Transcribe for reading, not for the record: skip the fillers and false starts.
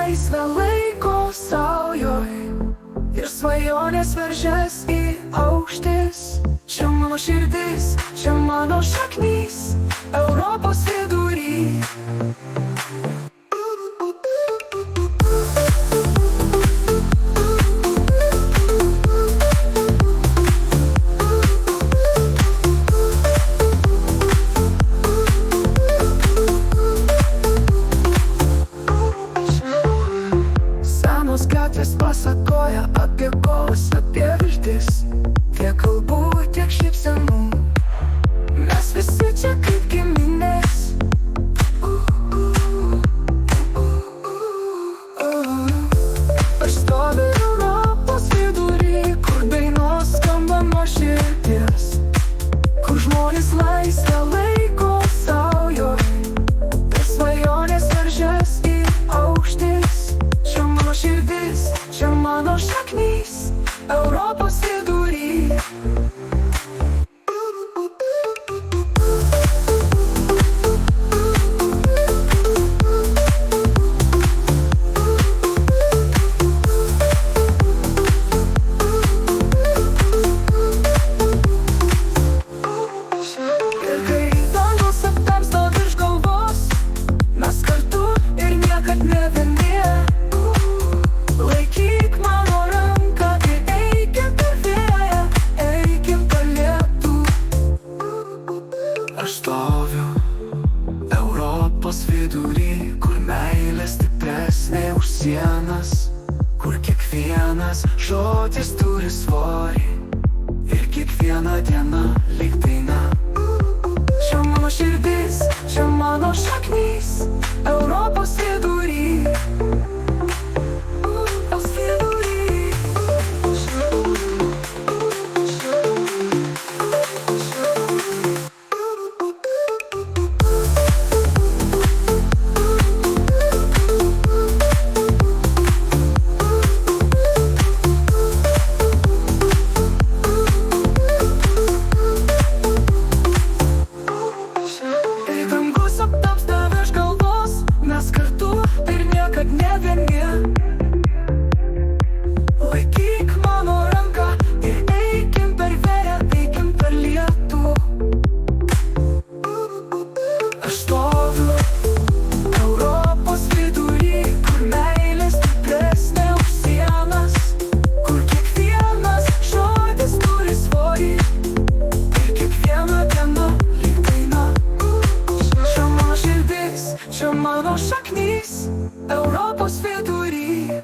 laisvę laiko saujoj ir svajonės veržės į aukštis. Čia mano širdis, čia mano šaknys, Europos vidury. Senos gatvės pasakoja apie kovas, apie viltis, tiek kalbų, tiek šypsenų. Mes visi čia kaip giminės. Aš stoviu Europos vidury, kur dainos skamba nuo širdies, kur žmonės laisvę laiko saujoj ir svajonės veržės į aukštis. Čia mano širdis, čia mano šaknys, Europos vidury. Ir kai dangus aptemsta virš galvos, mes kartu ir niekad ne vieni. Laikyk mano ranką ir eikim per vėją, eikim per lietų. Aš stoviu Europos vidury, kur meilė stipresnė už sienas, kur kiekvienas žodis turi svorį ir kiekviena diena lyg daina. Čia mano širdis, čia mano šaknys, Europos vidury. Europos vidury. Kai dangus aptamsta virš galvos, mes kartu ir niekad ne vieni. Laikyk mano ranką ir eikim per vėją, eikim per lietų. Aš stoviu Europos vidury, kur meilė stipresnė už sienas, kur kiekvienas žodis turi svorį ir kiekviena diena lyg daina. Čia mano širdis, čia mano šaknys, Europos vidury.